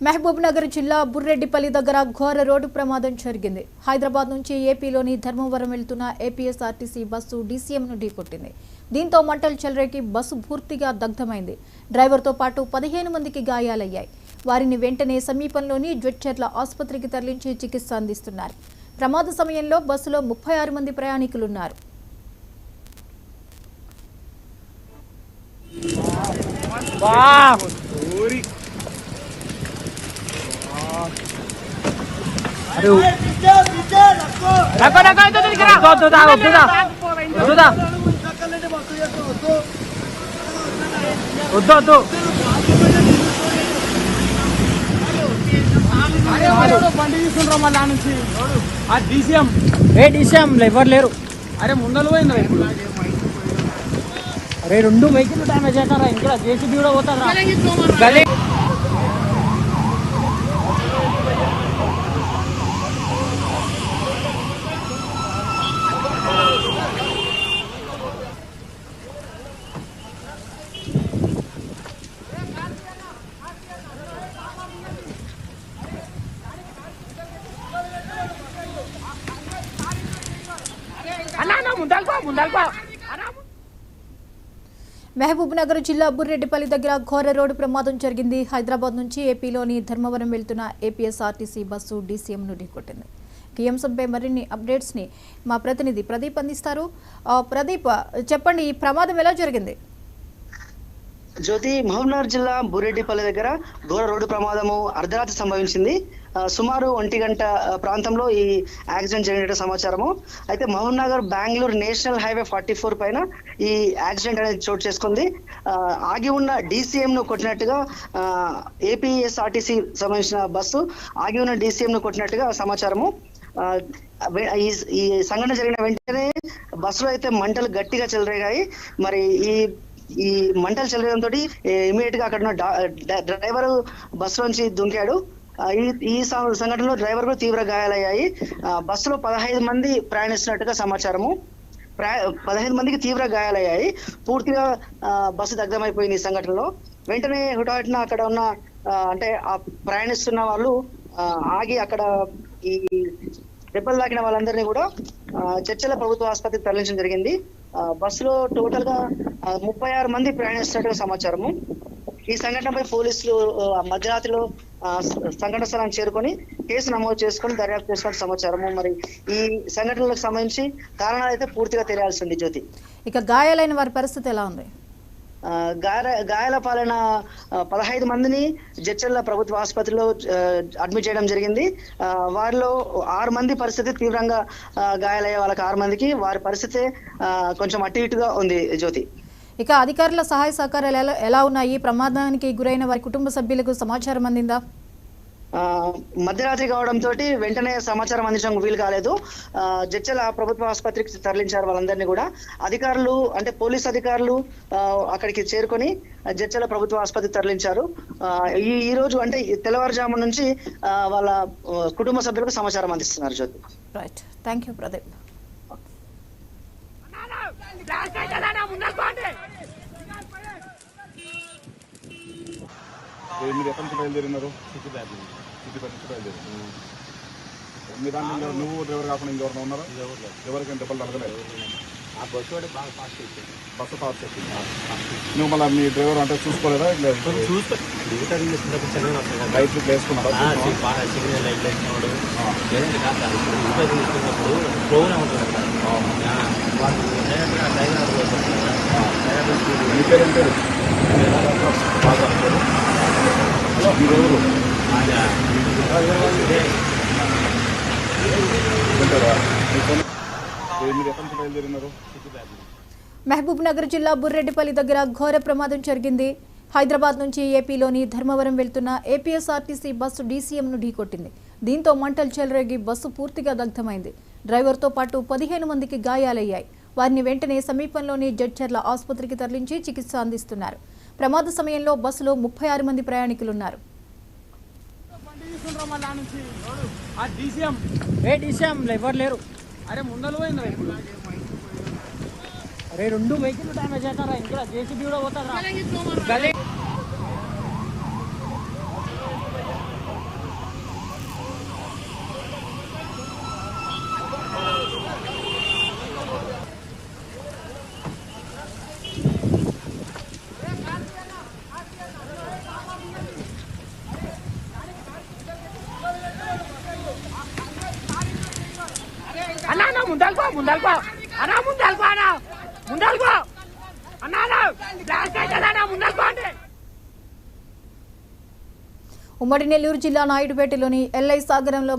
మహబూబ్నగర్ జిల్లా బుర్రెడ్డిపల్లి దగ్గర ఘోర రోడ్డు ప్రమాదం జరిగింది. హైదరాబాద్ నుంచి ఏపీలోని ధర్మవరం వెళ్తున్న ఏపీఎస్ఆర్టీసీ బస్సు డీసీఎంను ఢీకొట్టింది. దీంతో మంటలు చెలరేగి బస్సు పూర్తిగా దగ్ధమైంది. డ్రైవర్తో పాటు 15 మందికి గాయాలయ్యాయి. వారిని వెంటనే సమీపంలోని జడ్చర్ల ఆసుపత్రికి తరలించి చికిత్స అందిస్తున్నారు. ప్రమాద సమయంలో బస్సులో 36 మంది ప్రయాణికులున్నారు. డీసీఎం ఎవరు లేరు. అరే ముందలు పోయింది. అరే 2 వెహికల్ డ్యామేజ్ అవుతారా? ఇంకా జేసీబీ కూడా పోతారా? మహబూబ్నగర్ జిల్లా బుర్రెడ్డిపల్లి దగ్గర ఘోర రోడ్డు ప్రమాదం జరిగింది. హైదరాబాద్ నుంచి ఏపీలోని ధర్మవరం వెళ్తున్న ఏపీఎస్ఆర్టీసీ బస్సు డీసీఎంను ఢీకొట్టింది. ఈ అంశంపై మరిన్ని అప్డేట్స్ ని మా ప్రతినిధి ప్రదీప్ అందిస్తారు. ప్రదీప్, చెప్పండి, ఈ ప్రమాదం ఎలా జరిగింది? జ్యోతి, మహబూబ్నగర్ జిల్లా బుర్రెడ్డిపల్లి దగ్గర ఘోర రోడ్డు ప్రమాదము అర్ధరాత్రి సంభవించింది. సుమారు 1 గంట ప్రాంతంలో ఈ యాక్సిడెంట్ జరిగినట్టు సమాచారము. అయితే మహబూబ్నగర్ బెంగళూరు నేషనల్ హైవే 44 పైన ఈ యాక్సిడెంట్ అనేది చోటు చేసుకుంది. ఆగి ఉన్న డీసీఎం ను కొట్టినట్టుగా ఏపీఎస్ఆర్టీసీ సంబంధించిన బస్సు ఆగి ఉన్న డీసీఎం ను కొట్టినట్టుగా సమాచారము. ఈ సంఘటన జరిగిన వెంటనే బస్సులో అయితే మంటలు గట్టిగా చెలరేగాయి. మరి ఈ మంటలు చెలరేయడంతో ఇమీడియట్ గా అక్కడ ఉన్న డ్రైవర్ బస్సు నుంచి దుంకాడు. ఈ సంఘటనలో డ్రైవర్ కూడా తీవ్ర గాయాలయ్యాయి. బస్సులో 15 మంది ప్రయాణిస్తున్నట్టుగా సమాచారము. 15 మందికి తీవ్ర గాయాలయ్యాయి. పూర్తిగా బస్సు దగ్ధమైపోయింది ఈ సంఘటనలో. వెంటనే హుటాహుటిన అక్కడ ఉన్న అంటే ఆ ప్రయాణిస్తున్న వాళ్ళు ఆగి అక్కడ ఈ దెబ్బలు తాకిన వాళ్ళందరినీ కూడా చర్చల ప్రభుత్వ ఆసుపత్రికి తరలించడం జరిగింది. బస్సులో టోటల్ గా 36 మంది ప్రయాణిస్తున్నట్టుగా సమాచారము. ఈ సంఘటనపై పోలీసులు మధ్యరాత్రిలో సంఘటన స్థలానికి చేరుకొని కేసు నమోదు చేసుకొని దర్యాప్తు చేసినట్టు సమాచారము. మరి ఈ సంఘటనలకు సంబంధించి కారణాలు అయితే పూర్తిగా తెలియాల్సి ఉంది. జ్యోతి, ఇక గాయాలైన వారి పరిస్థితి ఎలా ఉంది? గాయాల పాలైన 15 మందిని జడ్చర్ల ప్రభుత్వ ఆసుపత్రిలో అడ్మిట్ చేయడం జరిగింది. వారిలో 6 మంది పరిస్థితి తీవ్రంగా గాయాలయ్యే వాళ్ళకి 6 మందికి వారి పరిస్థితి కొంచెం అటు ఇటుగా ఉంది. జ్యోతి, ఇక అధికారుల సహాయ సహకారాలు ఎలా ఉన్నాయి? ప్రమాదానికి గురైన వారి కుటుంబ సభ్యులకు సమాచారం అందిందా? మధ్యరాత్రి కావడంతో వెంటనే సమాచారం అందించడం వీలు కాలేదు. జడ్చర్ల ప్రభుత్వ ఆసుపత్రికి తరలించారు వాళ్ళందరినీ కూడా. అధికారులు అంటే పోలీస్ అధికారులు అక్కడికి చేరుకొని జడ్చర్ల ప్రభుత్వ ఆసుపత్రికి తరలించారు. ఈ రోజు అంటే తెల్లవారుజాము నుంచి వాళ్ళ కుటుంబ సభ్యులకు సమాచారం అందిస్తున్నారు. జ్యోతి, రైట్, థ్యాంక్ యూ ప్రదీప్. మీరు ఎక్కడి నుంచి బయలుదేరినారు? సిటీ నుంచి బయలుదేరి మీ దాంట్లో నువ్వు డ్రైవర్ కాకుండా ఇంకెవరైనా ఉన్నారా? ఎవరికైనా దెబ్బలు తగలేదు? ఆ బస్సు వాడు బాగా ఫాస్ట్ అయిపోయింది. బస్సు ఫాస్ట్ అయిపోయింది. నువ్వు మళ్ళీ మీ డ్రైవర్ అంటే చూసుకోలేదా? లైట్లు వేసుకున్నాడా? సిగ్నల్ లైట్లు వేసుకున్నాడు. లేదంటే కాదు తీసుకున్నప్పుడు ఫ్లోనే ఉంటుంది కదా. మీ పేరు ఏం పేరు? మీరెవరు? మీరు ఎక్కడి నుంచి బయలుదేరినారు? మహబూబ్నగర్ జిల్లా బుర్రెడ్డిపల్లి దగ్గర ఘోర ప్రమాదం జరిగింది. హైదరాబాద్ నుంచి ఏపీలోని ధర్మవరం వెళ్తున్న ఏపీఎస్ఆర్టీసీ బస్సు డీసీఎంను ఢీకొట్టింది. దీంతో మంటలు చెలరేగి బస్సు పూర్తిగా దగ్ధమైంది. డ్రైవర్తో పాటు 15 మందికి గాయాలయ్యాయి. వారిని వెంటనే సమీపంలోని జడ్చర్ల ఆసుపత్రికి తరలించి చికిత్స అందిస్తున్నారు. ప్రమాద సమయంలో బస్సులో 36 మంది ప్రయాణికులున్నారు. డీసీఎం ఎవరు లేరు. అరే ముందలు పోయింది. అరే 2 వెహికల్ డ్యామేజ్ అవుతారా? ఇంకా జేసీబీ కూడా పోతారా? ముందల్కో అన్నా ముందల్కో అన్నా ముందల్కో అన్నా బ్లాస్ట్ అవుతుందన్నా ముందల్కో అంటే. ఉమ్మడి నెల్లూరు జిల్లా నాయుడుపేటలోని ఎల్ఐ సాగరంలో